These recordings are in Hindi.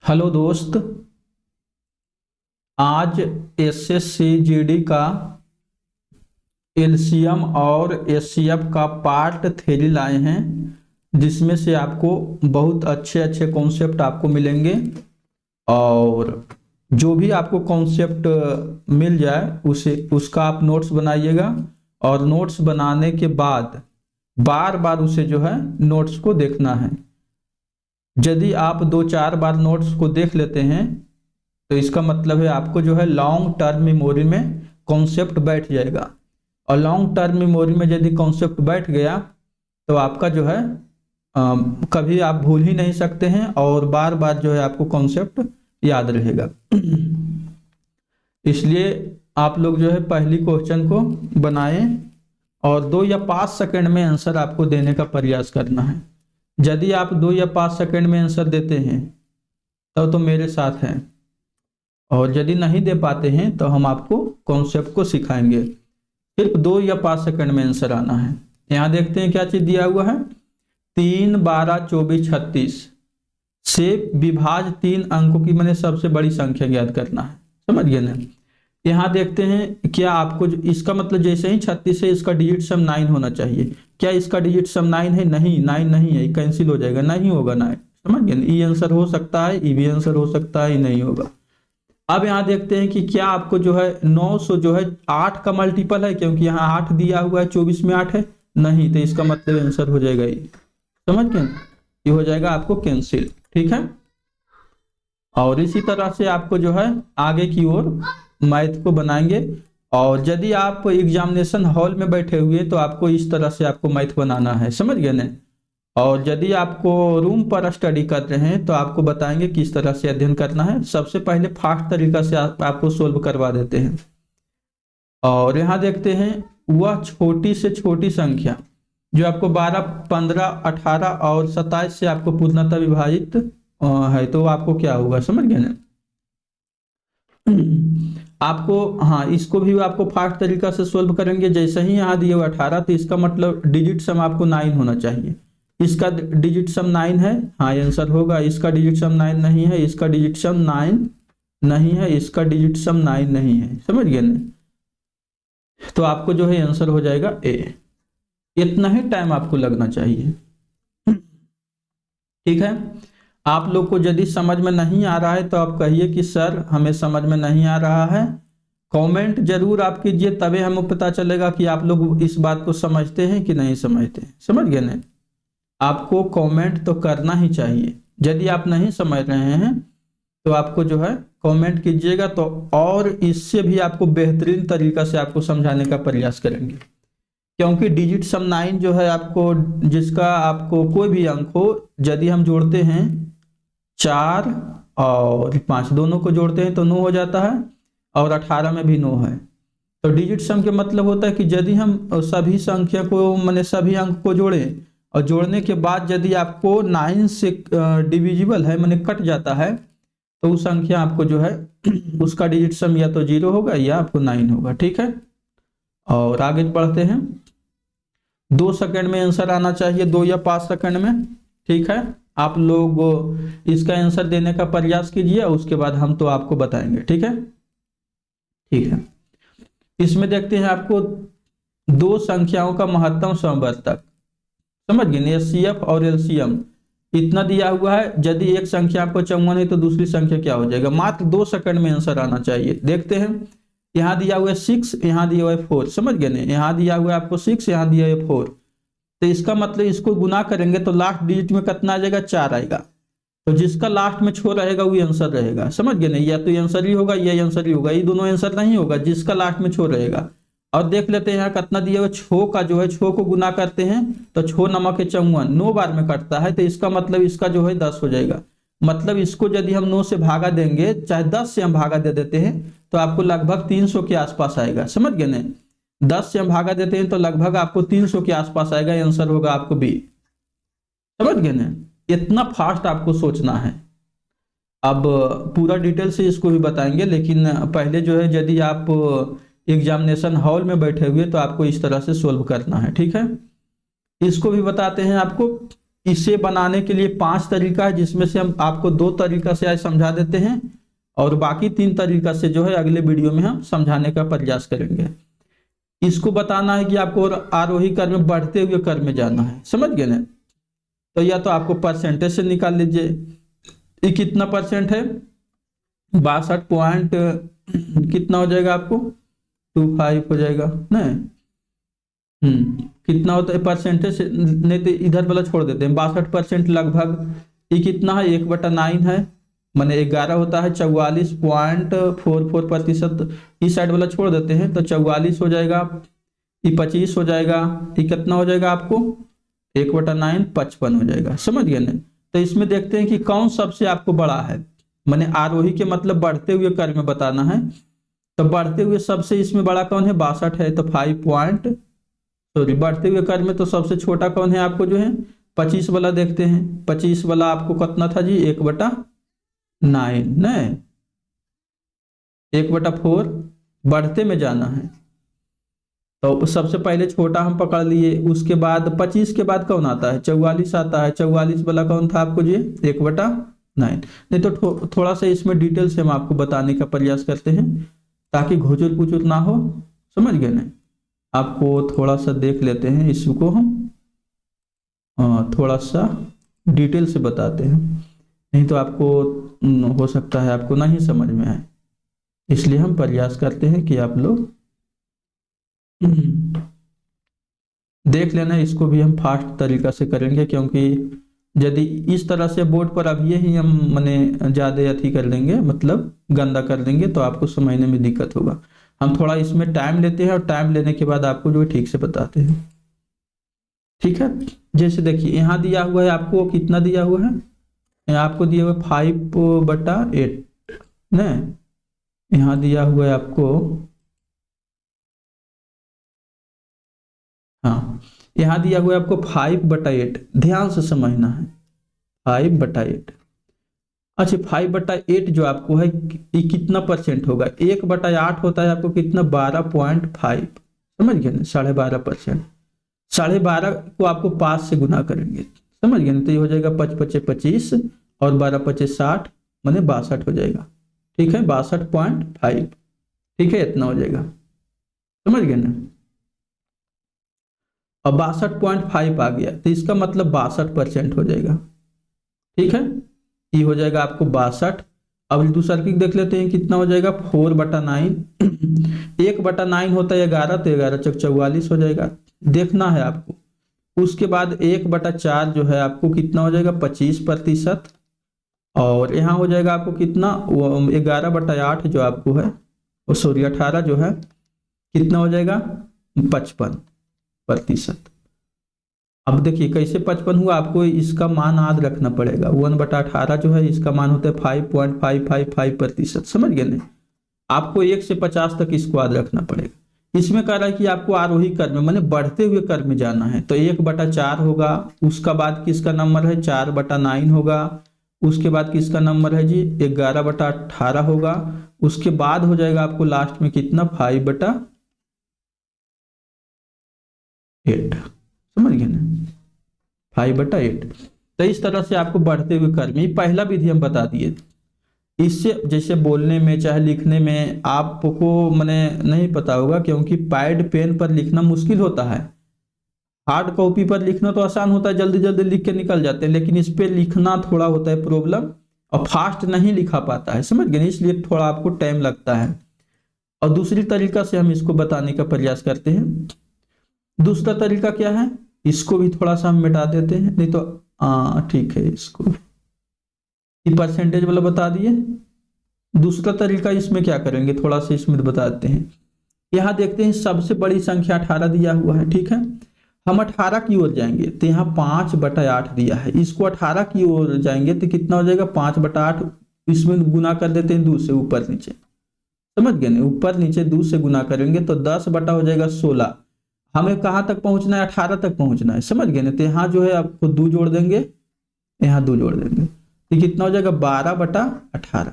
हेलो दोस्त। आज एसएससी जीडी का एलसीएम और एचसीएफ का पार्ट थ्री लाए हैं, जिसमें से आपको बहुत अच्छे अच्छे कॉन्सेप्ट आपको मिलेंगे। और जो भी आपको कॉन्सेप्ट मिल जाए उसका आप नोट्स बनाइएगा, और नोट्स बनाने के बाद बार बार उसे जो है नोट्स को देखना है। यदि आप 2-4 बार नोट्स को देख लेते हैं तो इसका मतलब है आपको जो है लॉन्ग टर्म मेमोरी में कॉन्सेप्ट बैठ जाएगा। और लॉन्ग टर्म मेमोरी में यदि कॉन्सेप्ट बैठ गया तो आपका जो है कभी आप भूल ही नहीं सकते हैं, और बार बार जो है आपको कॉन्सेप्ट याद रहेगा। इसलिए आप लोग जो है पहली क्वेश्चन को बनाएं और 2 या 5 सेकंड में आंसर आपको देने का प्रयास करना है। यदि आप 2 या 5 सेकंड में आंसर देते हैं तो मेरे साथ हैं, और यदि नहीं दे पाते हैं तो हम आपको कॉन्सेप्ट को सिखाएंगे। सिर्फ 2 या 5 सेकंड में आंसर आना है। यहाँ देखते हैं क्या चीज दिया हुआ है। 3, 12, 24, 36 से विभाज्य 3 अंकों की मैंने सबसे बड़ी संख्या ज्ञात करना है। समझ गए ना। यहाँ देखते हैं क्या आपको इसका मतलब जैसे ही 36 है इसका डिजिट सम 9 होना चाहिए। क्या इसका डिजिट सम 9 है? नहीं, 9 नहीं है, कैंसिल हो जाएगा, नहीं होगा 9। समझ गए। ई आंसर हो सकता है, ई भी आंसर हो सकता है, ई नहीं होगा। अब यहाँ देखते हैं कि क्या आपको जो है 900 जो है 8 का मल्टीपल है, क्योंकि यहाँ 8 दिया हुआ है, 24 में 8 है, नहीं, तो इसका मतलब आंसर हो जाएगा ये। समझ गए। ये हो जाएगा आपको कैंसिल। ठीक है। और इसी तरह से आपको जो है आगे की ओर मैथ को बनाएंगे। और यदि आप एग्जामिनेशन हॉल में बैठे हुए तो आपको इस तरह से आपको मैथ बनाना है। समझ गए ना। और यदि आपको रूम पर स्टडी कर रहे हैं तो आपको बताएंगे किस तरह से अध्ययन करना है। सबसे पहले फास्ट तरीका से आपको सोल्व करवा देते हैं। और यहाँ देखते हैं वह छोटी से छोटी संख्या जो आपको 12, 15, 18 और 27 से आपको पूर्णतः विभाजित है, तो आपको क्या होगा। समझ गए ना। आपको हाँ, इसको भी आपको फास्ट तरीका से सोल्व करेंगे। जैसे ही यहाँ दिए हुआ 18, तो इसका मतलब डिजिट सम आपको 9 होना चाहिए। इसका डिजिट सम 9 है, हाँ आंसर होगा। इसका डिजिट सम 9 नहीं है, इसका डिजिट सम 9 नहीं है, इसका डिजिट सम 9 नहीं है। समझ गए ना। तो आपको जो है आंसर हो जाएगा ए। इतना ही टाइम आपको लगना चाहिए। ठीक है। आप लोग को यदि समझ में नहीं आ रहा है तो आप कहिए कि सर हमें समझ में नहीं आ रहा है। कमेंट जरूर आप कीजिए, तभी हमें पता चलेगा कि आप लोग इस बात को समझते हैं कि नहीं समझते। समझ गए ना। आपको कमेंट तो करना ही चाहिए। यदि आप नहीं समझ रहे हैं तो आपको जो है कमेंट कीजिएगा, तो और इससे भी आपको बेहतरीन तरीका से आपको समझाने का प्रयास करेंगे। क्योंकि डिजिट सम 9 जो है आपको, जिसका आपको कोई भी अंक हो, यदि हम जोड़ते हैं 4 और 5 दोनों को जोड़ते हैं तो 9 हो जाता है, और 18 में भी 9 है। तो डिजिट सम के मतलब होता है कि यदि हम सभी संख्या को माने सभी अंक को जोड़ें, और जोड़ने के बाद यदि आपको 9 से डिविजिबल है माने कट जाता है, तो उस संख्या आपको जो है उसका डिजिट सम या तो 0 होगा या आपको 9 होगा। ठीक है। और आगे बढ़ते हैं। 2 सेकंड में आंसर आना चाहिए, 2 या 5 सेकंड में। ठीक है। आप लोग इसका आंसर देने का प्रयास कीजिए, उसके बाद हम तो आपको बताएंगे। ठीक है। ठीक है। इसमें देखते हैं आपको 2 संख्याओं का महत्तम समवर्तक। समझ गए। एचसीएफ और एलसीएम इतना दिया हुआ है। यदि एक संख्या आपको 54 है तो दूसरी संख्या क्या हो जाएगा। मात्र 2 सेकंड में आंसर आना चाहिए। देखते हैं। यहाँ दिया हुआ है 6, यहाँ दिया हुआ है 4। समझ गए ना। यहाँ दिया हुआ है आपको 6, यहाँ दिया है 4। तो इसका मतलब इसको गुना करेंगे तो लास्ट डिजिट में कितना आ जाएगा, 4 आएगा। तो जिसका लास्ट में 4 रहेगा वही आंसर रहेगा। समझ गए ना। या तो आंसर ही होगा या आंसर ही होगा, ये दोनों आंसर नहीं होगा, जिसका लास्ट में 4 रहेगा। और देख लेते हैं यहाँ कितना दिया हुआ 6 का जो है 6 को गुना करते हैं तो 6 नमक है 54, 9 बार में कटता है, तो इसका मतलब इसका जो है 10 हो जाएगा। मतलब इसको यदि हम 9 से भागा देंगे, चाहे 10 से हम भागा दे देते हैं, तो आपको लगभग 300 के आसपास आएगा। समझ गए ना। 10 से हम भागा देते हैं तो लगभग आपको 300 के आसपास आएगा। आंसर होगा आपको बी। समझ गए ना। इतना फास्ट आपको सोचना है। अब पूरा डिटेल से इसको भी बताएंगे, लेकिन पहले जो है यदि आप एग्जामिनेशन हॉल में बैठे हुए तो आपको इस तरह से सोल्व करना है। ठीक है। इसको भी बताते हैं आपको। इसे बनाने के लिए 5 तरीका है, जिसमें से हम आपको 2 तरीका से आज समझा देते हैं और बाकी 3 तरीका से जो है अगले वीडियो में हम समझाने का प्रयास करेंगे। इसको बताना है कि आपको आरोही क्रम में बढ़ते हुए क्रम में जाना है, समझ गए ना। तो या तो आपको परसेंटेज से निकाल लीजिए, ये कितना परसेंट है, 62 पॉइंट कितना हो जाएगा आपको 25 हो जाएगा ना। कितना होता है परसेंटेज, नहीं तो इधर वाला छोड़ देते हैं, 62% लगभग ये कितना है 1/9 है, माने 11 होता है, 44.44%। इस साइड वाला छोड़ देते हैं तो 44 हो जाएगा, ये 25 हो जाएगा, ये कितना हो जाएगा आपको 1/9 55 हो जाएगा, समझ गए ना। तो इसमें देखते हैं कि कौन सबसे आपको बड़ा है, माने आरोही के मतलब बढ़ते हुए क्रम में बताना है। तो बढ़ते हुए सबसे इसमें बड़ा कौन है 62 है, तो 5 बढ़ते हुए क्रम में तो सबसे छोटा कौन है आपको जो है 25 वाला देखते हैं। 25 वाला आपको कितना था जी 1/9 नहीं 1/4 बढ़ते में जाना है। तो सबसे पहले छोटा हम पकड़ लिए, उसके बाद 25 के बाद कौन आता है 44 आता है। 44 वाला कौन था आपको जी 1/9। नहीं तो थोड़ा सा इसमें डिटेल से हम आपको बताने का प्रयास करते हैं ताकि घुचुर पुचुर ना हो, समझ गए ना। आपको थोड़ा सा देख लेते हैं, इसको हम थोड़ा सा डिटेल से बताते हैं, नहीं तो आपको हो सकता है आपको नहीं समझ में आए, इसलिए हम प्रयास करते हैं कि आप लोग देख लेना। इसको भी हम फास्ट तरीका से करेंगे, क्योंकि यदि इस तरह से बोर्ड पर अभी ही हम माने ज़्यादा अथी कर लेंगे, मतलब गंदा कर देंगे, तो आपको समझने में दिक्कत होगा। हम थोड़ा इसमें टाइम लेते हैं और टाइम लेने के बाद आपको जो ठीक से बताते हैं, ठीक है। जैसे देखिए यहाँ दिया हुआ है आपको, कितना दिया हुआ है आपको दिया हुआ 5/8 न, यहाँ दिया हुआ है आपको, हाँ यहाँ दिया हुआ है आपको 5/8, ध्यान से समझना है 5/8। अच्छा 5/8 जो आपको है ये कितना परसेंट होगा, 1/8 होता है आपको कितना 12.5, समझ गए ना 12.5%। 12.5 को आपको 5 से गुना करेंगे, समझ गए ना, तो ये हो जाएगा 5×5 25 और 12×5 60 माने 62 हो जाएगा, ठीक है 62.5, ठीक है इतना हो जाएगा, समझ गए ना। अब 62.5 आ गया तो इसका मतलब 62% हो जाएगा, ठीक है ये हो जाएगा आपको 62। अब दूसरा सर्किट देख लेते हैं कितना हो जाएगा 4/9, 1/9 होता है 11, तो 11 × 44 हो जाएगा, देखना है आपको। उसके बाद 1/4 जो है आपको कितना हो जाएगा 25%, और यहाँ हो जाएगा आपको कितना 11/8 जो आपको है, और सॉरी 18 जो है कितना हो जाएगा 55%। अब देखिए कैसे 55 हुआ, आपको इसका मान याद रखना पड़ेगा, 1/18 जो है इसका मान होता है 5.555%, समझ गए नहीं। आपको 1 से 50 तक इसको याद रखना पड़ेगा। इसमें कह रहा है कि आपको आरोही क्रम में माने बढ़ते हुए क्रम में जाना है, तो 1/4 होगा, उसका बाद किसका नंबर है 4/9 होगा, उसके बाद किसका नंबर है जी 11/18 होगा, उसके बाद हो जाएगा आपको लास्ट में कितना 5/8, समझ गए ना 5/8। तो इस तरह से आपको बढ़ते हुए क्रम में पहला विधि हम बता दिए। इससे जैसे बोलने में चाहे लिखने में आपको मैंने नहीं पता होगा, क्योंकि पैड पेन पर लिखना मुश्किल होता है, हार्ड कॉपी पर लिखना तो आसान होता है, जल्दी जल्दी लिख के निकल जाते हैं, लेकिन इस पे लिखना थोड़ा होता है प्रॉब्लम, और फास्ट नहीं लिखा पाता है, समझ गए, इसलिए थोड़ा आपको टाइम लगता है। और दूसरी तरीका से हम इसको बताने का प्रयास करते हैं। दूसरा तरीका क्या है, इसको भी थोड़ा सा हम मिटा देते हैं, नहीं तो ठीक है इसको परसेंटेज वाला बता दिए। दूसरा तरीका इसमें क्या करेंगे, थोड़ा सा इसमें बता देते हैं। यहाँ देखते हैं सबसे बड़ी संख्या 18 दिया हुआ है, ठीक है, हम 18 की ओर जाएंगे तो यहाँ 5/8 दिया है, इसको 18 की ओर जाएंगे तो कितना हो जाएगा 5/8, इसमें गुना कर देते हैं 2 से ऊपर नीचे, समझ गए ना, ऊपर नीचे 2 से गुना करेंगे तो 10 बटा हो जाएगा 16। हमें कहाँ तक पहुंचना है 18 तक पहुंचना है, समझ गए ना, तो यहाँ जो है आपको 2 जोड़ देंगे, यहाँ 2 जोड़ देंगे तो कितना हो जाएगा 12/18।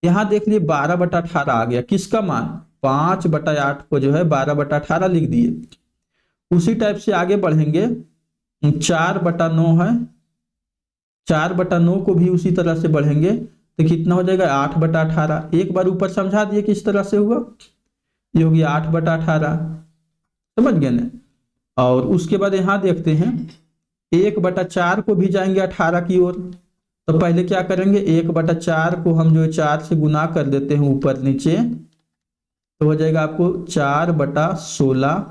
यहाँ देख लिए 12/18 आ गया, किसका मान 5/8 को जो है 12/18 लिख दिए। उसी टाइप से आगे बढ़ेंगे, 4/9 है, 4/9 को भी उसी तरह से बढ़ेंगे तो कितना हो जाएगा 8/18। एक बार ऊपर समझा दिए किस तरह से हुआ, ये होगी 8/18, समझ गए ना। और उसके बाद यहाँ देखते हैं 1/4 को भी जाएंगे 18 की ओर, तो पहले क्या करेंगे 1/4 को हम जो 4 से गुना कर देते हैं ऊपर नीचे, तो हो जाएगा आपको 4/16।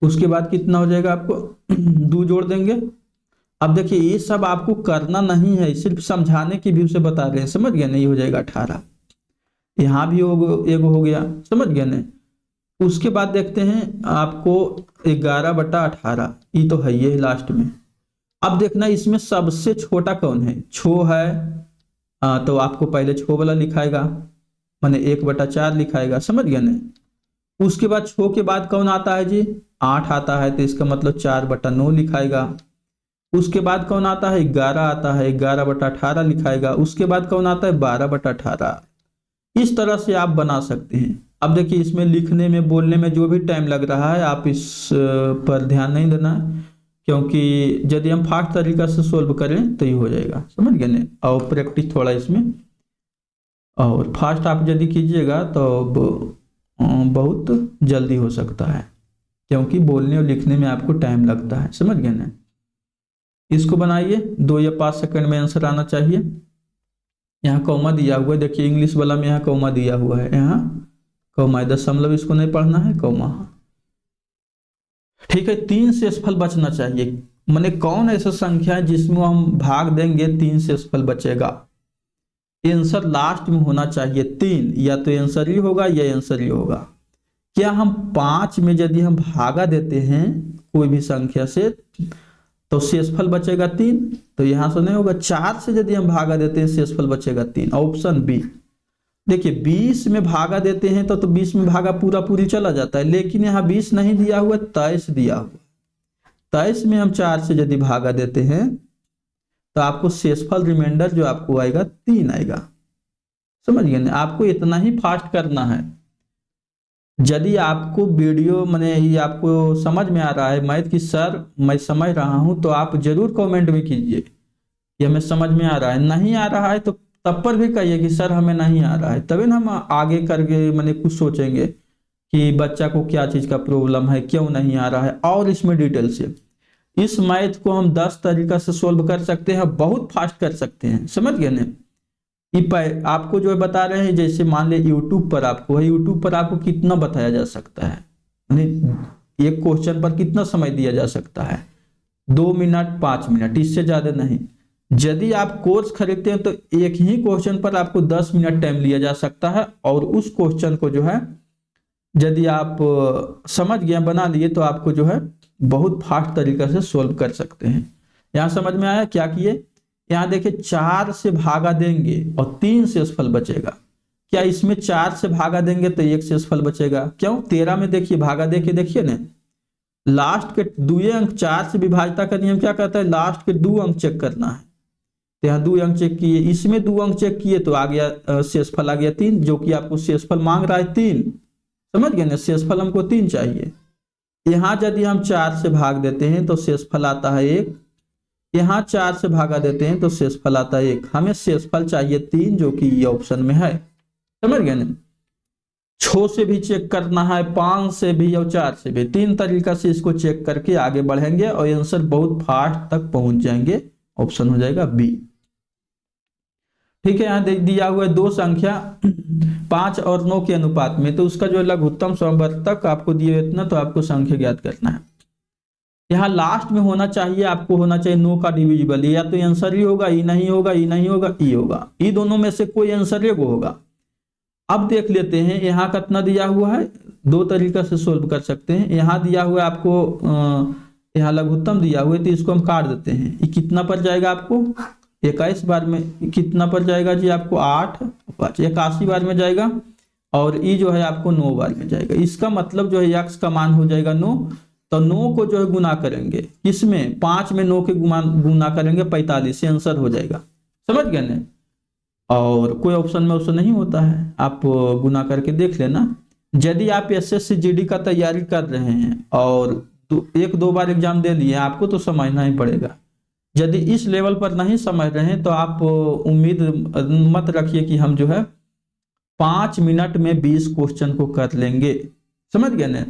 उसके बाद कितना हो जाएगा आपको 2 जोड़ देंगे। अब देखिए ये सब आपको करना नहीं है, सिर्फ समझाने की व्यू से बता रहे हैं, समझ गए नहीं, हो जाएगा 18। यहाँ भी एक हो गया, समझ गए ना। उसके बाद देखते हैं आपको 11/18, ये तो है ये लास्ट में। अब देखना इसमें सबसे छोटा कौन है, छो है, तो आपको पहले छो वाला लिखाएगा, माने 1/4 लिखाएगा, समझ गए ना। उसके बाद छो के बाद कौन आता है जी 8 आता है, तो इसका मतलब 4/9 लिखाएगा। उसके बाद कौन आता है 11 आता है, 11/18 लिखाएगा। उसके बाद कौन आता है 12/18। इस तरह से आप बना सकते हैं। अब देखिए इसमें लिखने में बोलने में जो भी टाइम लग रहा है आप इस पर ध्यान नहीं देना है, क्योंकि यदि हम फास्ट तरीका से सोल्व करें तो ये हो जाएगा, समझ गए ना। और प्रैक्टिस थोड़ा इसमें, और फास्ट आप यदि कीजिएगा तो बहुत जल्दी हो सकता है, क्योंकि बोलने और लिखने में आपको टाइम लगता है, समझ गए ना। इसको बनाइए, 2 या 5 सेकंड में आंसर आना चाहिए। यहाँ कॉमा दिया हुआ है, देखिए इंग्लिश वाला में यहाँ कॉमा दिया हुआ है, यहाँ कॉमा है, दशमलव इसको नहीं पढ़ना है, कॉमा। ठीक है, 3 शेषफल बचना चाहिए। माने कौन ऐसा संख्या है जिसमें हम भाग देंगे 3 शेषफल बचेगा। आंसर लास्ट में होना चाहिए 3, या तो आंसर ही होगा या आंसर ही होगा। क्या हम 5 में यदि हम भागा देते हैं कोई भी संख्या से तो शेषफल बचेगा 3, तो यहां से नहीं होगा। 4 से यदि हम भागा देते हैं शेषफल बचेगा 3, ऑप्शन बी। देखिए 20 में भागा देते हैं तो 20 में भागा पूरी चला जाता है, लेकिन यहाँ 20 नहीं दिया हुआ, 23 दिया हुआ। 23 में हम 4 से यदि भागा देते हैं तो आपको शेषफल रिमाइंडर जो आपको आएगा 3 आएगा, समझ गए ना। आपको इतना ही फास्ट करना है। यदि आपको वीडियो मैंने ये आपको समझ में आ रहा है मैथ की सर मैं समझ रहा हूं, तो आप जरूर कमेंट में कीजिए कि हमें समझ में आ रहा है। नहीं आ रहा है तो तब पर भी कहिए कि सर हमें नहीं आ रहा है, तभी हम आगे करके मैंने कुछ सोचेंगे कि बच्चा को क्या चीज का प्रॉब्लम है, क्यों नहीं आ रहा है। और इसमें डिटेल से इस मैथ को हम 10 तरीका से सोल्व कर सकते हैं, बहुत फास्ट कर सकते हैं, समझ गए ना। आपको जो बता रहे हैं, जैसे मान ले यूट्यूब पर आपको है, यूट्यूब पर आपको कितना बताया जा सकता है, एक क्वेश्चन पर कितना समय दिया जा सकता है 2 मिनट 5 मिनट, इससे ज्यादा नहीं। यदि आप कोर्स खरीदते हैं तो एक ही क्वेश्चन पर आपको 10 मिनट टाइम लिया जा सकता है, और उस क्वेश्चन को जो है यदि आप समझ गए बना लिए तो आपको जो है बहुत फास्ट तरीके से सोल्व कर सकते हैं। यहाँ समझ में आया क्या किए। यहाँ देखिए 4 से भागा देंगे और 3 शेषफल बचेगा। क्या इसमें 4 से भागा देंगे तो 1 शेषफल बचेगा, क्यों 13 में देखिए भागा देके देखिए ना, लास्ट के 2 अंक 4 से विभाजता का नियम क्या कहता है, लास्ट के 2 अंक चेक करना है। तो यहाँ 2 अंक चेक किए, इसमें 2 अंक चेक किए तो आ गया शेषफल आ गया 3, जो कि आपको शेषफल मांग रहा है 3, समझ गए ना। शेषफल हमको 3 चाहिए। यहाँ यदि हम 4 से भाग देते हैं तो शेषफल आता है 1, यहाँ 4 से भागा देते हैं तो शेषफल आता है 1। हमें शेषफल चाहिए 3, जो कि ये ऑप्शन में है, समझ गए ना। 6 से भी चेक करना है, 5 से भी और 4 से भी, 3 तरीका से इसको चेक करके आगे बढ़ेंगे और आंसर बहुत फास्ट तक पहुंच जाएंगे। ऑप्शन हो जाएगा बी। ठीक है, यहाँ दिया हुआ है 2 संख्या 5 और 9 के अनुपात में, तो उसका जो लघुत्तम समवर्तक आपको दिए इतना, तो आपको संख्या ज्ञात करना है। यहाँ लास्ट में होना चाहिए, आपको होना चाहिए 9 का डिविजिबल, या तो आंसर ही होगा, ई नहीं होगा, ई नहीं होगा, ई होगा, ई दोनों में से कोई आंसर एक होगा। अब देख लेते हैं यहाँ कितना दिया हुआ है, 2 तरीका से सोल्व कर सकते हैं। यहाँ दिया हुआ है आपको यहाँ लघुत्तम दिया हुआ है, तो इसको हम काट देते हैं। ये कितना पर जाएगा आपको 21 बार में, कितना पर जाएगा जी आपको 8 5 81 बार में जाएगा, और ई जो है आपको 9 बार में जाएगा। इसका मतलब जो है x का मान हो जाएगा 9, तो 9 को जो है गुना करेंगे, किसमें 5 में 9 के गुना करेंगे 45 से आंसर हो जाएगा, समझ गए ना। और कोई ऑप्शन में ऑप्शन नहीं होता है, आप गुना करके देख लेना। यदि आप SSC GD का तैयारी कर रहे हैं और तो एक दो बार एग्जाम दे लिए, आपको तो समझना ही पड़ेगा। यदि इस लेवल पर नहीं समझ रहे हैं तो आप उम्मीद मत रखिए कि हम जो है 5 मिनट में 20 क्वेश्चन को कर लेंगे। समझ गए ना?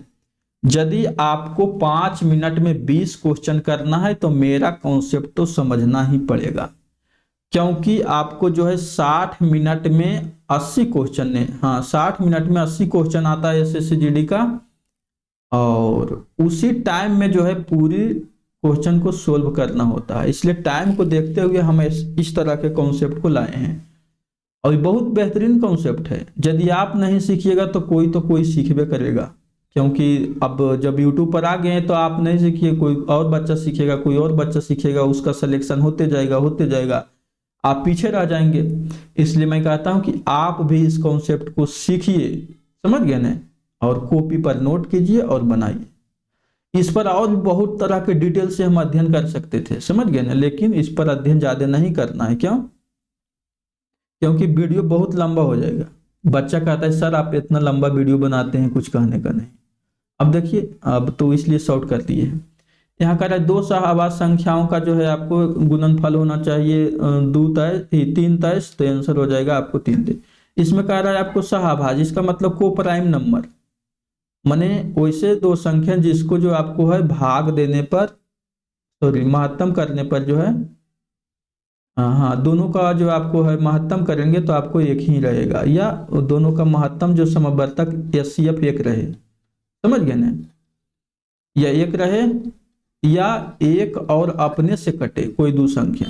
यदि आपको 5 मिनट में 20 क्वेश्चन करना है तो मेरा कॉन्सेप्ट तो समझना ही पड़ेगा, क्योंकि आपको जो है 60 मिनट में 80 क्वेश्चन है। हाँ, 60 मिनट में 80 क्वेश्चन आता है एसएससी जीडी का, और उसी टाइम में जो है पूरी क्वेश्चन को सोल्व करना होता है। इसलिए टाइम को देखते हुए हम इस तरह के कॉन्सेप्ट को लाए हैं, और ये बहुत बेहतरीन कॉन्सेप्ट है। यदि आप नहीं सीखिएगा तो कोई सीखबे करेगा, क्योंकि अब जब यूट्यूब पर आ गए हैं तो आप नहीं सीखिए, कोई और बच्चा सीखेगा, कोई और बच्चा सीखेगा, उसका सिलेक्शन होते जाएगा, आप पीछे रह जाएंगे। इसलिए मैं कहता हूं कि आप भी इस कॉन्सेप्ट को सीखिए, समझ गए ना, और कॉपी पर नोट कीजिए और बनाइए। इस पर और भी बहुत तरह के डिटेल से हम अध्ययन कर सकते थे, समझ गए ना, लेकिन इस पर अध्ययन ज्यादा नहीं करना है। क्यों? क्योंकि वीडियो बहुत लंबा हो जाएगा। बच्चा कहता है सर आप इतना लंबा वीडियो बनाते हैं, कुछ कहने का नहीं। अब देखिए, अब तो इसलिए शॉर्ट कर दिए हैं। यहाँ कह रहा है 2 सहआभाज्य संख्याओं का जो है आपको गुणनफल होना चाहिए 3 23, तो आंसर हो जाएगा आपको 3। इसमें कह रहा है आपको सहआभाज्य, इसका मतलब को प्राइम नंबर, माने वैसे 2 संख्या जिसको जो आपको है भाग देने पर, सॉरी महत्तम करने पर जो है, हाँ दोनों का जो आपको है महत्तम करेंगे तो आपको एक ही रहेगा, या दोनों का महत्तम जो समवर्तक एचसीएफ एक रहे, समझ गए ना, या एक रहे या एक और अपने से कटे कोई 2 संख्या।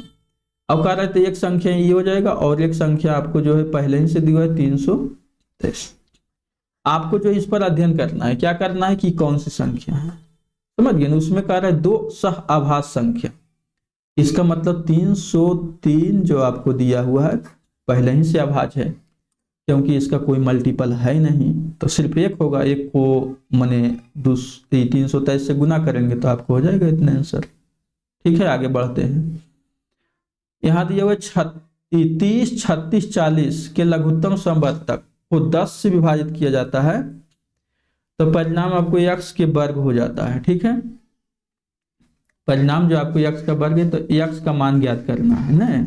अब कह रहे थे एक संख्या ये हो जाएगा, और एक संख्या आपको जो है पहले ही से दिया है 323। आपको जो इस पर अध्ययन करना है, क्या करना है कि कौन सी संख्या है, समझ गए ना। उसमें कह रहा है 2 सहआभाज्य संख्या, इसका मतलब 303 जो आपको दिया हुआ है पहले ही से अभाज्य है, क्योंकि इसका कोई मल्टीपल है नहीं, तो सिर्फ एक होगा। एक को माने 323 से गुना करेंगे तो आपको हो जाएगा इतना आंसर। ठीक है, आगे बढ़ते हैं। यहाँ दिया हुआ 30, 36, 40 के लघुत्तम समवर्तक को 10 से विभाजित किया जाता है तो परिणाम आपको x के वर्ग हो जाता है। ठीक है, परिणाम जो आपको x का वर्ग है, तो x का मान ज्ञात करना है ना।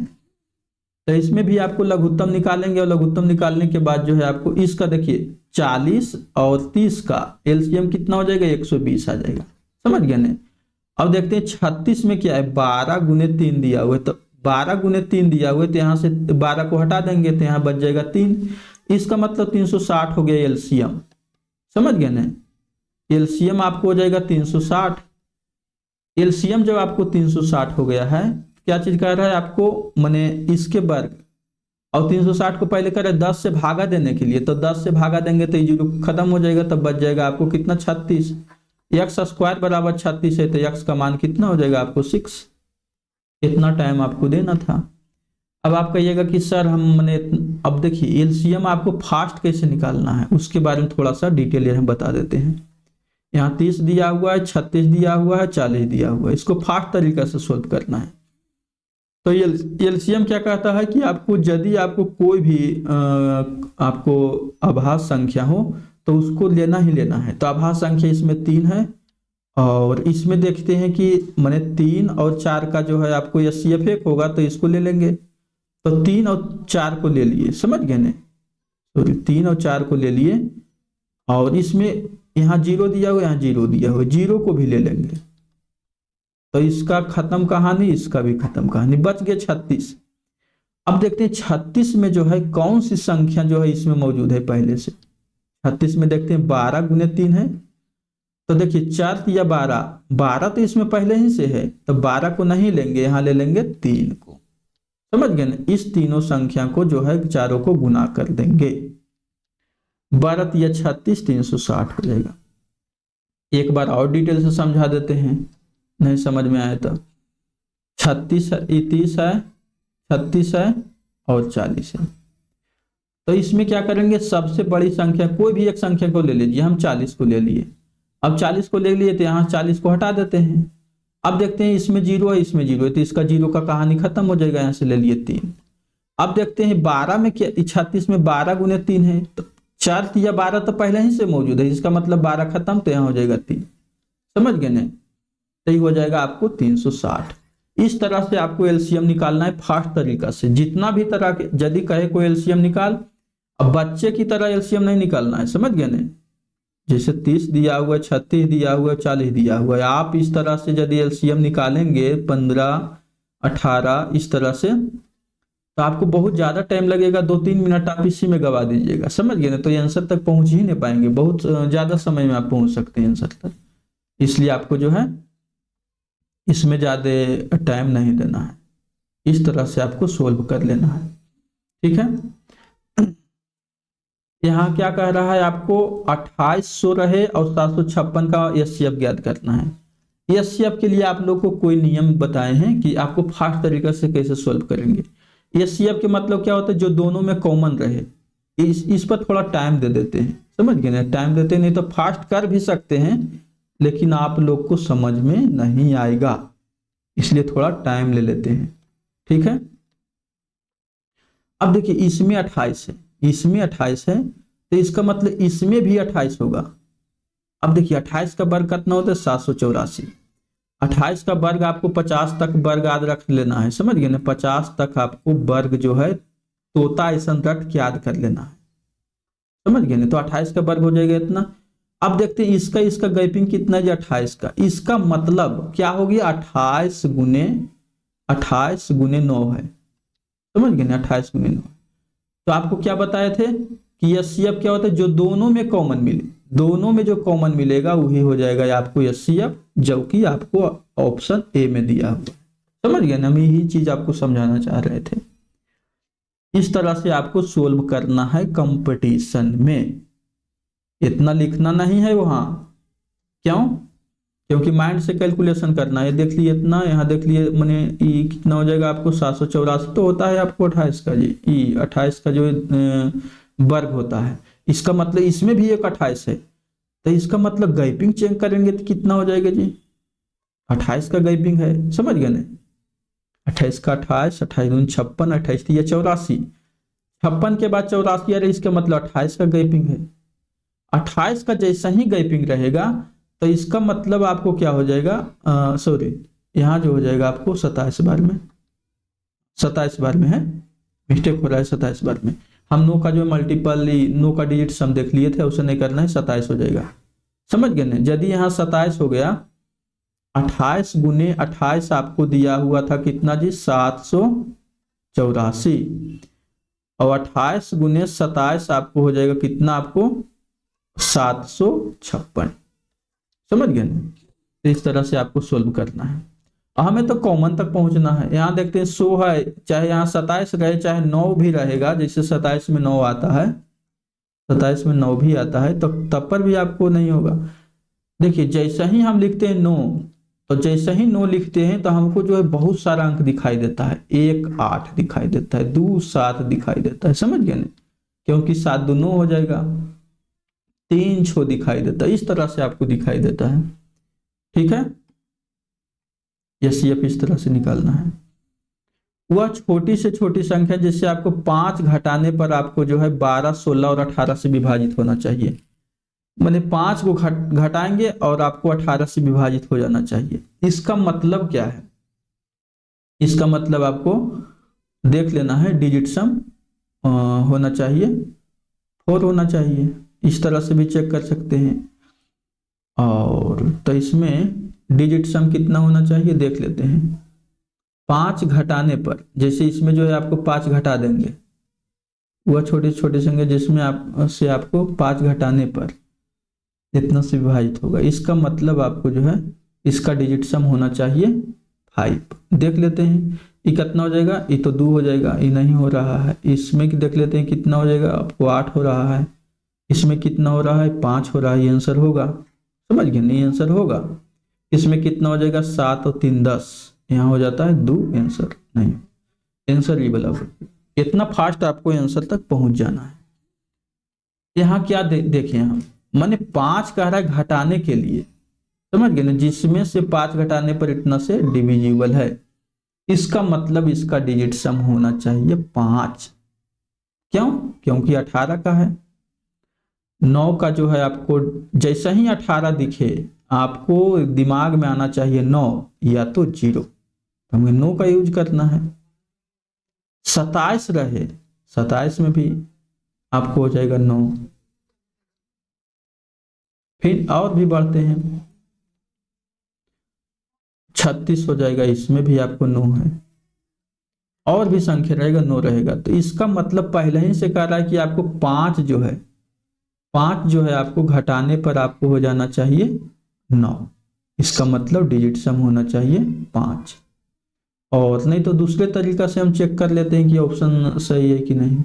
तो इसमें भी आपको लघुत्तम निकालेंगे, और लघुत्तम निकालने के बाद जो है आपको इसका देखिए 40 और 30 का एलसीएम कितना हो जाएगा, 120 आ जाएगा, समझ गए ना। अब देखते हैं 36 में क्या है, 12 गुने 3 दिया हुआ है, तो 12 गुने 3 दिया हुआ है, तो यहाँ से 12 को हटा देंगे तो यहाँ बच जाएगा 3। इसका मतलब 360 हो गया एलसीएम, समझ गए ना। एलसीएम आपको हो जाएगा 360। एलसीएम जब आपको 360 हो गया है, क्या चीज कह रहा है आपको, माने इसके वर्ग, और 360 को पहले कर रहे 10 से भागा देने के लिए, तो 10 से भागा देंगे तो ये खत्म हो जाएगा, तब बच जाएगा आपको कितना, 36। एक्स स्क्वायर बराबर 36 है, तो एक्स का मान कितना हो जाएगा आपको 6। इतना टाइम आपको देना था। अब आप कहिएगा कि सर हम मैंने, अब देखिए एलसीएम आपको फास्ट कैसे निकालना है उसके बारे में थोड़ा सा डिटेल हम बता देते हैं। यहाँ 30 दिया हुआ है, 36 दिया हुआ है, 40 दिया हुआ है, इसको फास्ट तरीका से सोल्व करना है। तो एलसीएम क्या कहता है कि आपको यदि आपको कोई भी आपको अभाज्य संख्या हो तो उसको लेना ही लेना है। तो अभाज्य संख्या इसमें 3 है, और इसमें देखते हैं कि माने 3 और 4 का जो है आपको एचसीएफ एक होगा, तो इसको ले लेंगे। तो 3 और 4 को ले लिए, समझ गए ना, सॉरी 3 और 4 को ले लिए, और इसमें यहाँ 0 दिया हुआ, यहाँ 0 दिया हुआ, 0 को भी ले लेंगे, तो इसका खत्म कहानी, इसका भी खत्म कहानी, बच गए 36। अब देखते हैं 36 में जो है कौन सी संख्या जो है इसमें मौजूद है पहले से। 36 में देखते हैं 12 गुने 3 है, तो देखिए 4 या 12 तो इसमें पहले ही से है, तो 12 को नहीं लेंगे, यहाँ ले लेंगे 3 को, समझ गए ना। इस तीनों संख्या को जो है चारों को गुना कर देंगे, 12 या 36, 360 हो जाएगा। एक बार और डिटेल से समझा देते हैं, नहीं समझ में आया तो 36 30 है, 36 है और 40 है। तो इसमें क्या करेंगे, सबसे बड़ी संख्या कोई भी एक संख्या को ले लीजिए, हम 40 को ले लिए। अब 40 को ले लिए तो यहाँ 40 को हटा देते हैं। अब देखते हैं इसमें 0 है, इसमें 0 है, तो इसका 0 का कहानी खत्म हो जाएगा, यहाँ से ले लिए 3। अब देखते हैं 12 में क्या, 36 में 12 गुने 3 है, तो 4 या 12 तो पहले ही से मौजूद है, इसका मतलब 12 खत्म, तो यहाँ हो जाएगा 3, समझ गए ना। तो ये हो जाएगा आपको 360। इस तरह से आपको एलसीएम निकालना है फास्ट तरीका से। जितना भी तरह के यदि कहे कोई एलसीएम निकाल, अब बच्चे की तरह एलसीएम नहीं निकालना है, समझ गए ना। जैसे 30 दिया हुआ है, 36 दिया हुआ है, 40 दिया हुआ है, आप इस तरह से यदि एलसीएम निकालेंगे 15 18 इस तरह से, तो आपको बहुत ज्यादा टाइम लगेगा, 2-3 मिनट आप इसी में गवा दीजिएगा, समझ गए ना। तो ये आंसर तक पहुंच ही नहीं पाएंगे, बहुत ज्यादा समय में आप पहुंच सकते हैं आंसर तक। इसलिए आपको जो है इसमें ज्यादा टाइम नहीं देना है, इस तरह से आपको सोल्व कर लेना है, ठीक है। यहाँ क्या कह रहा है आपको 2800 रहे और 756 का एचसीएफ ज्ञात करना है। एचसीएफ के लिए आप लोग को कोई नियम बताए हैं कि आपको फास्ट तरीके से कैसे सोल्व करेंगे। एचसीएफ के मतलब क्या होता है, जो दोनों में कॉमन रहे। इस पर थोड़ा टाइम दे देते हैं, समझ गए ना। टाइम देते हैं, नहीं तो फास्ट कर भी सकते हैं, लेकिन आप लोग को समझ में नहीं आएगा, इसलिए थोड़ा टाइम ले लेते हैं, ठीक है। अब देखिए इसमें 28 है, इसमें 28 है, तो इसका मतलब इसमें भी 28 होगा। अब देखिए 28 का वर्ग कितना होता है 784। 28 का वर्ग आपको 50 तक वर्ग याद रख लेना है, समझ गए ना। 50 तक आपको वर्ग जो है तोता ऐसा रख के याद कर लेना है, समझ गए ना। तो 28 का वर्ग हो जाएगा इतना। अब देखते हैं इसका गैपिंग कितना है 28 का। इसका मतलब क्या हो गया 28 गुने 9 है, समझ गए ना। 28 गुने 9। तो आपको क्या बताए थे कि एचसीएफ क्या होता है, जो दोनों में कॉमन मिले, दोनों में जो कॉमन मिलेगा वही हो जाएगा आपको एचसीएफ, जबकि आपको ऑप्शन ए में दिया हुआ, समझ गए ना। हम यही चीज आपको समझाना चाह रहे थे। इस तरह से आपको सोल्व करना है कंपटीशन में, इतना लिखना नहीं है वहां। क्यों? क्योंकि माइंड से कैलकुलेशन करना है। देख लिए इतना, यहाँ देख लिए मैंने ई कितना हो जाएगा आपको 784 तो होता है आपको 28 का जी, ई 28 का जो वर्ग होता है। इसका मतलब इसमें भी एक 28 है, तो इसका मतलब गैपिंग चेक करेंगे तो कितना हो जाएगा जी 28 का गैपिंग है, समझ गए ना। 28 का 28, 28 दूनी 56, 28 ये 84, 56 के बाद 84 अरे इसका मतलब 28 का गैपिंग है। 28 का जैसा ही गैपिंग रहेगा तो इसका मतलब आपको क्या हो जाएगा, सॉरी यहाँ जो हो जाएगा आपको 27 बार में, 27 बार में है, मिस्टेक हो रहा है 27 बार में। हम नो का जो मल्टीपल नो का डिजिट सम देख लिए थे, उसे नहीं करना है, 27 हो जाएगा, समझ गए ना। यदि यहाँ 27 हो गया, 28 गुने 28 आपको दिया हुआ था कितना जी 784, और 28 गुने 27 आपको हो जाएगा कितना, आपको 756, समझ गए ना। इस तरह से आपको सोल्व करना है। हमें तो कॉमन तक पहुंचना है। यहाँ देखते हैं 100 है, चाहे यहाँ 27 रहे चाहे 9 भी रहेगा, जैसे 27 में 9 आता है, 27 में 9 भी आता है, तो तब पर भी आपको नहीं होगा। देखिए जैसा ही हम लिखते हैं 9, तो जैसे ही 9 लिखते हैं तो हमको जो है बहुत सारा अंक दिखाई देता है। 1 8 दिखाई देता है, 2 7 दिखाई देता है, समझ गए ना, क्योंकि 7 2 9 हो जाएगा, 3 6 दिखाई देता है, इस तरह से आपको दिखाई देता है, ठीक है। एचसीएफ इस तरह से निकालना है। वह छोटी से छोटी संख्या जिससे आपको 5 घटाने पर आपको जो है 12 16 और 18 से विभाजित होना चाहिए। मैंने 5 को घटाएंगे और आपको 18 से विभाजित हो जाना चाहिए। इसका मतलब क्या है, इसका मतलब आपको देख लेना है, डिजिट सम होना चाहिए 4 होना चाहिए, इस तरह से भी चेक कर सकते हैं। और तो इसमें डिजिट सम कितना होना चाहिए देख लेते हैं। 5 घटाने पर, जैसे इसमें जो है आपको 5 घटा देंगे, वह छोटी छोटी संख्या जिसमें आपको 5 घटाने पर इतना से विभाजित होगा। इसका मतलब आपको जो है इसका डिजिट सम होना चाहिए 5। देख लेते हैं ये कितना हो जाएगा, ये तो 2 हो जाएगा, ये नहीं हो रहा है। इसमें देख लेते हैं कितना हो जाएगा, आपको 8 हो रहा है। इसमें कितना हो रहा है 5 हो रहा है, ये आंसर होगा, समझ गए नहीं, आंसर होगा। इसमें कितना हो जाएगा 7 और 3 10, यहाँ हो जाता है 2, आंसर नहीं, आंसर ये वाला। इतना फास्ट आपको आंसर तक पहुंच जाना है। यहाँ क्या देखिए हम मैंने 5 कह रहा है घटाने के लिए, समझ गए ना, जिसमें से 5 घटाने पर इतना से डिविजिबल है, इसका मतलब इसका डिजिट सम होना चाहिए 5। क्यों? क्योंकि 18 का है। 9 का जो है आपको जैसा ही 18 दिखे आपको दिमाग में आना चाहिए 9 या तो 0, तो हमें 9 का यूज करना है। 27 रहे, 27 में भी आपको हो जाएगा 9। फिर और भी बढ़ते हैं, 36 हो जाएगा, इसमें भी आपको 9 है। और भी संख्या रहेगा 9 रहेगा, तो इसका मतलब पहले ही से कह रहा है कि आपको 5 जो है, 5 जो है आपको घटाने पर आपको हो जाना चाहिए 9। इसका मतलब डिजिट सम होना चाहिए 5। और नहीं तो दूसरे तरीका से हम चेक कर लेते हैं कि ऑप्शन सही है कि नहीं।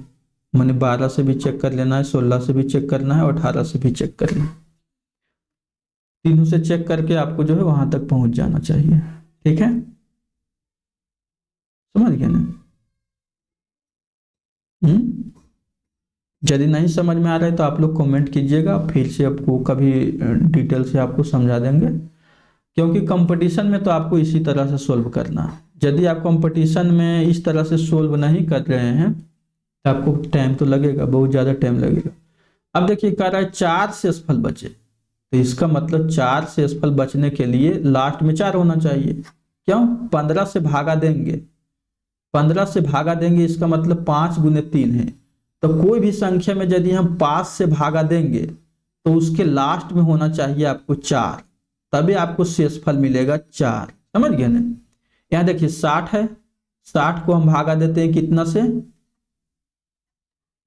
मैंने 12 से भी चेक कर लेना है, 16 से भी चेक करना है और 18 से भी चेक करना है। तीनों से चेक करके आपको जो है वहां तक पहुंच जाना चाहिए। ठीक है, समझ गए ना? यदि नहीं समझ में आ रहा है तो आप लोग कमेंट कीजिएगा, फिर से आपको कभी डिटेल से आपको समझा देंगे, क्योंकि कंपटीशन में तो आपको इसी तरह से सोल्व करना है। यदि आप कंपटीशन में इस तरह से सोल्व नहीं कर रहे हैं तो आपको टाइम तो लगेगा, बहुत ज़्यादा टाइम लगेगा। अब देखिए कह रहा है 4 शेषफल बचे, तो इसका मतलब 4 शेषफल बचने के लिए लास्ट में 4 होना चाहिए। क्यों? 15 से भागा देंगे, 15 से भागा देंगे, इसका मतलब 5 गुने 3 है। तो कोई भी संख्या में यदि हम 5 से भागा देंगे तो उसके लास्ट में होना चाहिए आपको 4, तभी आपको शेषफल मिलेगा 4। समझ गए ना? यहाँ देखिए 60 है, 60 को हम भागा देते हैं कितना से,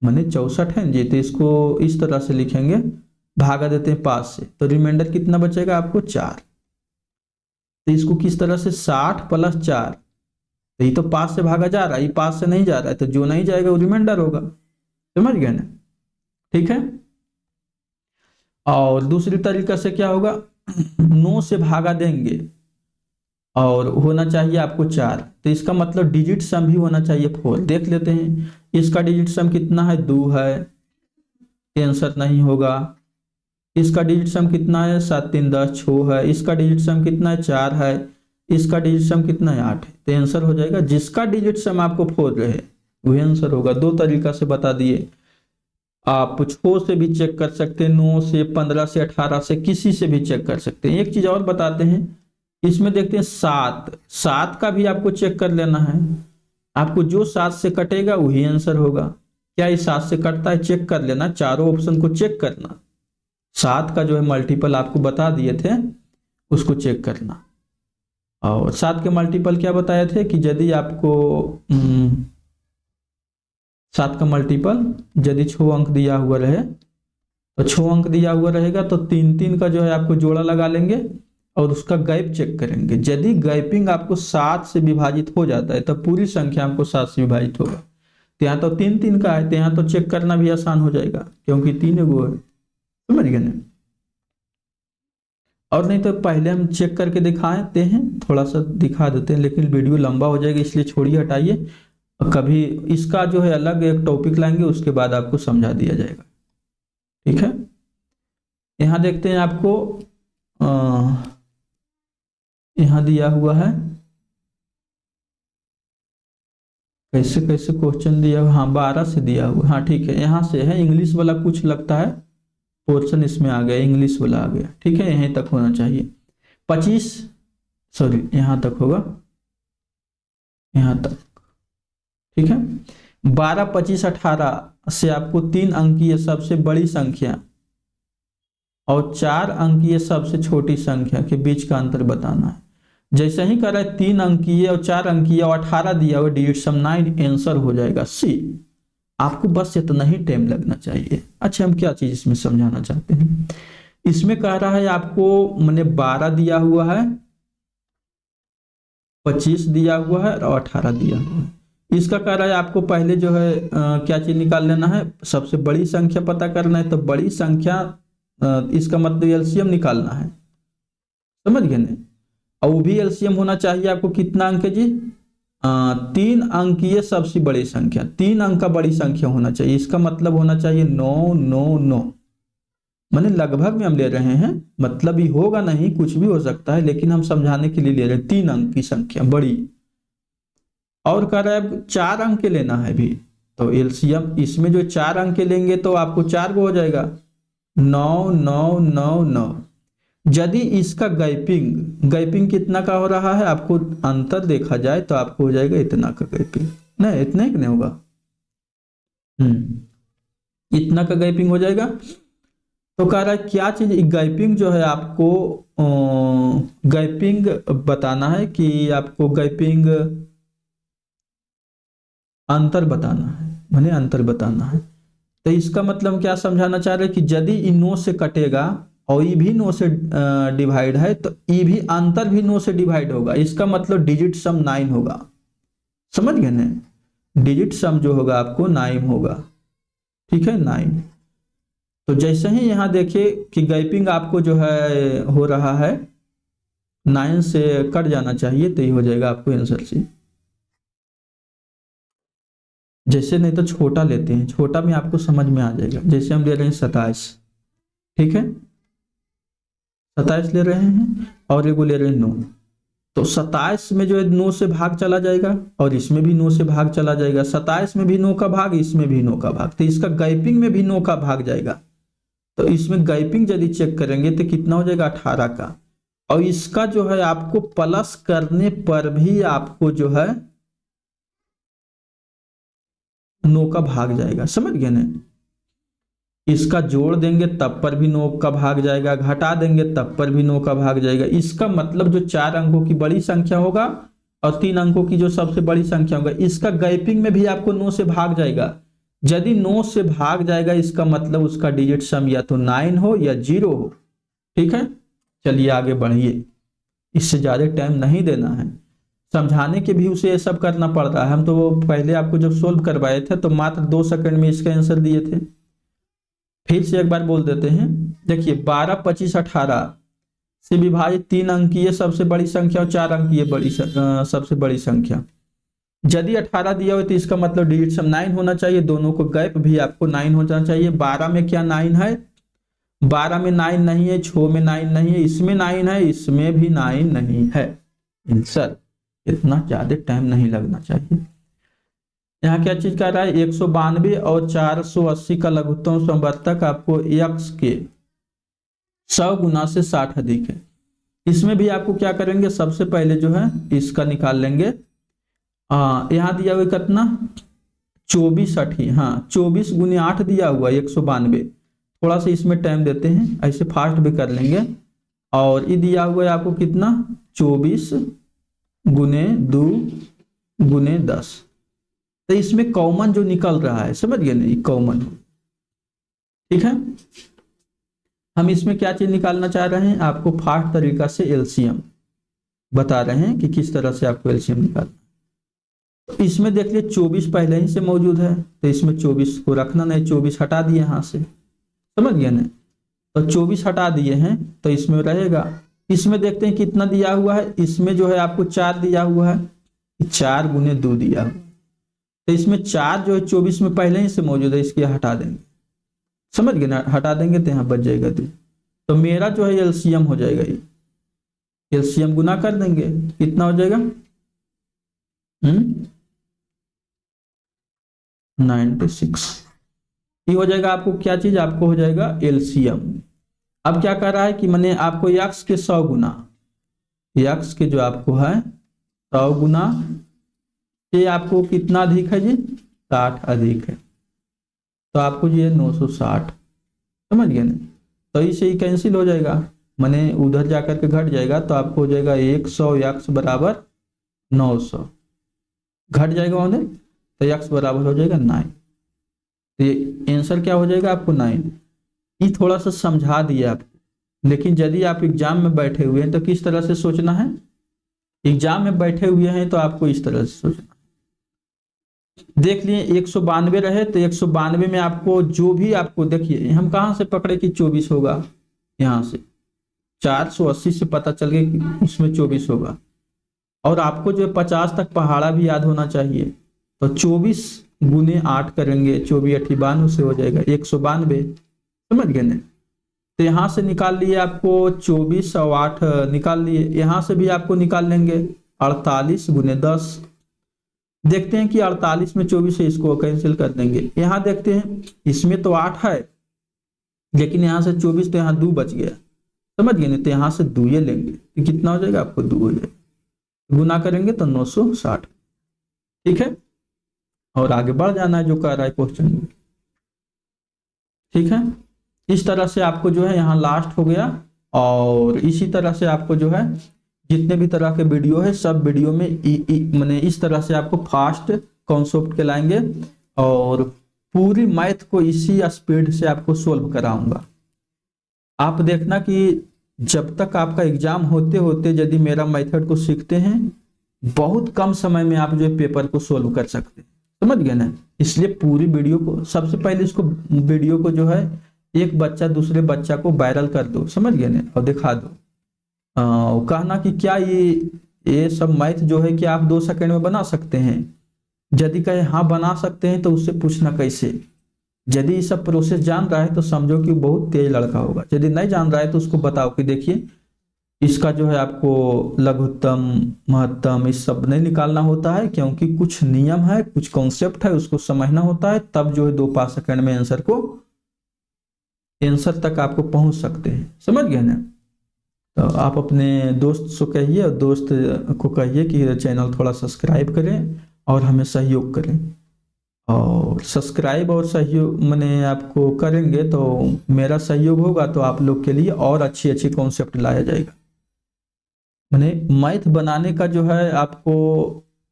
माने 64 है जी, तो इसको इस तरह से लिखेंगे, भागा देते हैं 5 से, तो रिमाइंडर कितना बचेगा आपको 4। तो इसको किस तरह से 60 + 4, तो ये तो 5 से भागा जा रहा है, ये 5 से नहीं जा रहा है, तो जो नहीं जाएगा वो रिमाइंडर होगा। समझ गए ना? ठीक है। और दूसरी तरीका से क्या होगा, 9 से भागा देंगे और होना चाहिए आपको 4, तो इसका मतलब डिजिट सम भी होना चाहिए 4। देख लेते हैं इसका डिजिट सम कितना है, 2 है, आंसर नहीं होगा। इसका डिजिट सम कितना है, 7 3 10 6 है। इसका डिजिट सम कितना है, 4 है। इसका डिजिट सम कितना है, 8 है। तो आंसर हो जाएगा जिसका डिजिट सम आपको 4 रहे वही आंसर होगा। दो तरीका से बता दिए, आप 6 से भी चेक कर सकते हैं, 9 से, 15 से, 18 से, किसी से भी चेक कर सकते हैं। एक चीज और बताते हैं, इसमें देखते हैं 7 का भी आपको चेक कर लेना है। आपको जो 7 से कटेगा वही आंसर होगा। क्या ये 7 से कटता है, चेक कर लेना, चारों ऑप्शन को चेक करना। 7 का जो है मल्टीपल आपको बता दिए थे, उसको चेक करना। और 7 के मल्टीपल क्या बताए थे कि यदि आपको 7 का मल्टीपल यदि 6 अंक दिया हुआ रहे, तो 6 अंक दिया हुआ रहेगा तो 3 3 का जो है आपको जोड़ा लगा लेंगे और उसका गैप चेक करेंगे। यदि गैपिंग आपको 7 से विभाजित हो जाता है तो पूरी संख्या आपको 7 से विभाजित होगा। तो यहाँ तो 3 3 का है, तो यहाँ तो चेक करना भी आसान हो जाएगा क्योंकि 3 एगो है। समझ गए ना? और नहीं तो पहले हम चेक करके दिखाते हैं, थोड़ा सा दिखा देते हैं, लेकिन वीडियो लंबा हो जाएगा इसलिए छोड़िए, हटाइए। कभी इसका जो है अलग एक टॉपिक लाएंगे, उसके बाद आपको समझा दिया जाएगा। ठीक है, यहाँ देखते हैं आपको यहाँ दिया हुआ है, कैसे कैसे क्वेश्चन दिया हुआ। हाँ 12 से दिया हुआ, हाँ ठीक है, यहाँ से है इंग्लिश वाला, कुछ लगता है पोर्शन इसमें आ गया, इंग्लिश वाला आ गया। ठीक है, यहीं तक होना चाहिए, 25 सॉरी यहाँ तक होगा, यहाँ तक। ठीक है, 12 25 18 से आपको 3 अंकीय सबसे बड़ी संख्या और 4 अंकीय सबसे छोटी संख्या के बीच का अंतर बताना है। जैसे ही कर रहा है 3 अंकीय और 4 अंकीय और 18 दिया हुआ, डिजिट सम 9, आंसर हो जाएगा सी। आपको बस इतना ही टाइम लगना चाहिए। अच्छा, हम क्या चीज इसमें समझाना चाहते हैं, इसमें कह रहा है आपको मैंने 12 दिया हुआ है, 25 दिया हुआ है और 18 दिया हुआ है। इसका कह रहा है आपको पहले जो है क्या चीज निकाल लेना है, सबसे बड़ी संख्या पता करना है। तो बड़ी संख्या इसका मतलब एलसीएम निकालना है। समझ गए ना? और वो भी एलसीएम होना चाहिए आपको कितना अंक जी, 3 अंकीय सबसे बड़ी संख्या, 3 अंक का बड़ी संख्या होना चाहिए। इसका मतलब होना चाहिए 9 9 9, माने लगभग में हम ले रहे हैं, मतलब ही होगा नहीं, कुछ भी हो सकता है, लेकिन हम समझाने के लिए ले रहे हैं 3 अंक की संख्या बड़ी। और कह रहा है 4 अंक के लेना है भी, तो एलसीएम इसमें जो 4 अंक के लेंगे तो आपको 4 को हो जाएगा 9 9 9 9। यदि इसका गैपिंग गैपिंग कितना का हो रहा है, आपको अंतर देखा जाए तो आपको हो जाएगा इतना का गैपिंग, नहीं इतना ही नहीं होगा, इतना का गैपिंग हो जाएगा। तो कह रहा है क्या चीज, गैपिंग जो है आपको गैपिंग बताना है कि आपको गैपिंग अंतर बताना है, माने अंतर बताना है। तो इसका मतलब हम क्या समझाना चाह रहे हैं कि यदि ई नो से कटेगा और ई भी नो से डिवाइड है तो ई भी अंतर भी नो से डिवाइड होगा, इसका मतलब डिजिट सम 9 होगा, समझ गए ना, डिजिट सम जो होगा आपको 9 होगा, ठीक है 9। तो जैसे ही यहाँ देखिए कि गैपिंग आपको जो है हो रहा है 9 से कट जाना चाहिए, तो ये हो जाएगा आपको आंसर सी। जैसे नहीं तो छोटा लेते हैं, छोटा में आपको समझ में आ जाएगा। जैसे हम ले रहे हैं 27, ठीक है 27 ले रहे हैं और एगो ले रहे हैं 9, तो 27 में जो है 9 से भाग चला जाएगा और इसमें भी 9 से भाग चला जाएगा, 27 में भी 9 का भाग, इसमें भी 9 का भाग, तो इसका गैपिंग में भी 9 का भाग जाएगा। तो इसमें गैपिंग यदि चेक करेंगे तो कितना हो जाएगा 18 का, और इसका जो है आपको प्लस करने पर भी आपको जो है 9 का भाग जाएगा, समझ गए ना। इसका जोड़ देंगे तब पर भी 9 का भाग जाएगा, घटा देंगे तब पर भी 9 का भाग जाएगा। इसका मतलब जो 4 अंकों की बड़ी संख्या होगा और 3 अंकों की जो सबसे बड़ी संख्या होगा, इसका गैपिंग में भी आपको 9 से भाग जाएगा। यदि 9 से भाग जाएगा इसका मतलब उसका डिजिट सम या तो 9 हो या 0 हो, ठीक है। चलिए आगे बढ़िए, इससे ज्यादा टाइम नहीं देना है, समझाने के भी उसे ये सब करना पड़ता है। हम तो पहले आपको जब सोल्व करवाए थे तो मात्र 2 सेकंड में इसका आंसर दिए थे। फिर से एक बार बोल देते हैं, देखिए 12, 25, 18 से विभाजित 3 अंकीय सबसे बड़ी संख्या और 4 अंकीय सबसे बड़ी संख्या। यदि 18 दिया हो तो इसका मतलब डिजिट सम 9 होना चाहिए, दोनों को गैप भी आपको 9 होना चाहिए। 12 में क्या 9 है, 12 में 9 नहीं है, 6 में 9 नहीं है, इसमें 9 है, इसमें भी 9 नहीं है। आंसर इतना ज्यादा टाइम नहीं लगना चाहिए। यहाँ क्या चीज कर रहा है, 192 और 480 का लघुत्तम समवर्तक आपको x के 100 गुना से 60 अधिक है। इसमें भी आपको क्या करेंगे, सबसे पहले जो है इसका निकाल लेंगे। यहाँ दिया हुआ कितना 24 80, हाँ 24 गुने 8 दिया हुआ 192, थोड़ा सा इसमें टाइम देते हैं, ऐसे फास्ट भी कर लेंगे। और ये दिया हुआ है आपको कितना 24 गुने 2 गुने 10, तो इसमें कॉमन जो निकल रहा है, समझ गए ना, कॉमन, ठीक है। हम इसमें क्या चीज निकालना चाह रहे हैं, आपको फास्ट तरीका से एलसीएम बता रहे हैं कि किस तरह से आपको एलसीएम निकालना। तो इसमें देख लिये 24 पहले ही से मौजूद है, तो इसमें 24 को रखना नहीं, 24 हटा दिए यहाँ से, समझ गए ना। तो 24 हटा दिए हैं तो इसमें रहेगा। इसमें देखते हैं कितना दिया हुआ है, इसमें जो है आपको 4 दिया हुआ है, 4 गुने 2 दिया हुआ, तो इसमें 4 जो है 24 में पहले ही से मौजूद है, इसके हटा देंगे, समझ गए ना, हटा देंगे तो यहाँ बच जाएगा 2। तो मेरा जो है एलसीएम हो जाएगा, ये एलसीएम गुना कर देंगे, कितना हो जाएगा 96। ये हो जाएगा आपको क्या चीज, आपको हो जाएगा एलसीएम। अब क्या कर रहा है कि मैंने आपको x के 100 गुना, x के जो आपको है 100 गुना, ये आपको कितना अधिक है जी 60 अधिक है, तो आपको ये 960, समझ गए ना। तो इसे ही कैंसिल हो जाएगा, मैंने उधर जाकर के घट जाएगा, तो आपको हो जाएगा 100 x बराबर 900, घट जाएगा उधर, तो x बराबर हो जाएगा 9। तो ये आंसर क्या हो जाएगा आपको 9। ये थोड़ा सा समझा दिया आपको, लेकिन यदि आप एग्जाम में बैठे हुए हैं तो किस तरह से सोचना है, एग्जाम में बैठे हुए हैं तो आपको इस तरह से सोचना। देख लिए 192 रहे तो 192 में आपको जो भी आपको, देखिए हम कहां से पकड़े कि 24 होगा, यहां से 480 से पता चल गया कि उसमें 24 होगा, और आपको जो 50 तक पहाड़ा भी याद होना चाहिए। तो 24 गुने 8 करेंगे, 24 8 92 से हो जाएगा 192, समझ गए ना। तो यहाँ से निकाल लिए आपको 24 और 8 निकाल लिए, यहाँ से भी आपको निकाल लेंगे 48 गुने 10। देखते हैं कि 48 में 24 है, इसको कैंसिल कर देंगे। यहाँ देखते हैं इसमें तो 8 है, लेकिन यहाँ से 24 तो यहाँ 2 बच गया, समझ गए। नहीं तो यहाँ से 2 ये लेंगे तो कितना हो जाएगा, आपको 2 हो जाएगा, गुना करेंगे तो 960। ठीक है, और आगे बढ़ जाना है जो कह रहा है क्वेश्चन में। ठीक है, इस तरह से आपको जो है यहाँ लास्ट हो गया। और इसी तरह से आपको जो है जितने भी तरह के वीडियो है सब वीडियो में मैंने इस तरह से आपको फास्ट कॉन्सेप्ट के लाएंगे और पूरी मैथ को इसी स्पीड से आपको सोल्व कराऊंगा। आप देखना कि जब तक आपका एग्जाम होते होते यदि मेरा मेथड को सीखते हैं, बहुत कम समय में आप जो है पेपर को सोल्व कर सकते हैं। समझ गए ना। इसलिए पूरी वीडियो को सबसे पहले इसको वीडियो को जो है एक बच्चा दूसरे बच्चा को वायरल कर दो, समझ गए ना, और दिखा दो। कहना कि क्या ये सब मैथ जो है कि आप 2 सेकंड में बना सकते हैं। यदि कहे हाँ बना सकते हैं तो उससे पूछना कैसे। यदि ये सब प्रोसेस जान रहा है तो समझो कि बहुत तेज लड़का होगा। यदि नहीं जान रहा है तो उसको बताओ कि देखिए इसका जो है आपको लघुत्तम महत्तम इस सब नहीं निकालना होता है, क्योंकि कुछ नियम है, कुछ कॉन्सेप्ट है, उसको समझना होता है, तब जो है 2-5 सेकंड में आंसर तक आपको पहुंच सकते हैं। समझ गए ना। तो आप अपने दोस्त से कहिए और दोस्त को कहिए कि चैनल थोड़ा सब्सक्राइब करें और हमें सहयोग करें। और सब्सक्राइब और सहयोग मैंने आपको करेंगे तो मेरा सहयोग होगा तो आप लोग के लिए और अच्छी अच्छी कॉन्सेप्ट लाया जाएगा। मैंने मैथ बनाने का जो है आपको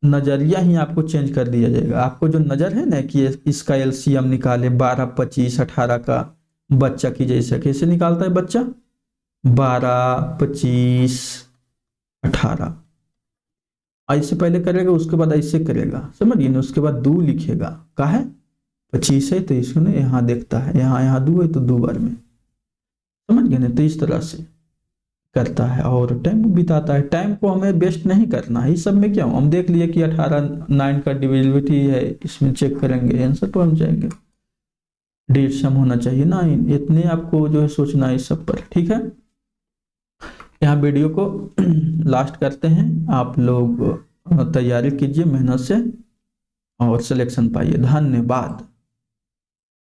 नजरिया ही आपको चेंज कर दिया जाएगा। आपको जो नजर है ना कि इसका एलसीएम निकाले 12, 25, 18 का बच्चा की जैसे कैसे निकालता है बच्चा 12, 25, 18 ऐसे पहले करेगा, उसके बाद ऐसे करेगा, समझिए ना। उसके बाद 2 लिखेगा, का है 25 है तो इसको ना यहाँ देखता है, यहाँ 2 है तो 2 बार में, समझ गए ना। तो इस तरह से करता है और टाइम बिताता है। टाइम को हमें वेस्ट नहीं करना है। इस सब में क्या हम देख लिए कि 18, 9 का डिविजिबिलिटी है, इसमें चेक करेंगे आंसर पर हम जाएंगे। डेट सम होना चाहिए 9, इतने आपको जो है सोचना है इस सब पर। ठीक है, यहाँ वीडियो को लास्ट करते हैं। आप लोग तैयारी कीजिए मेहनत से और सिलेक्शन पाइए। धन्यवाद।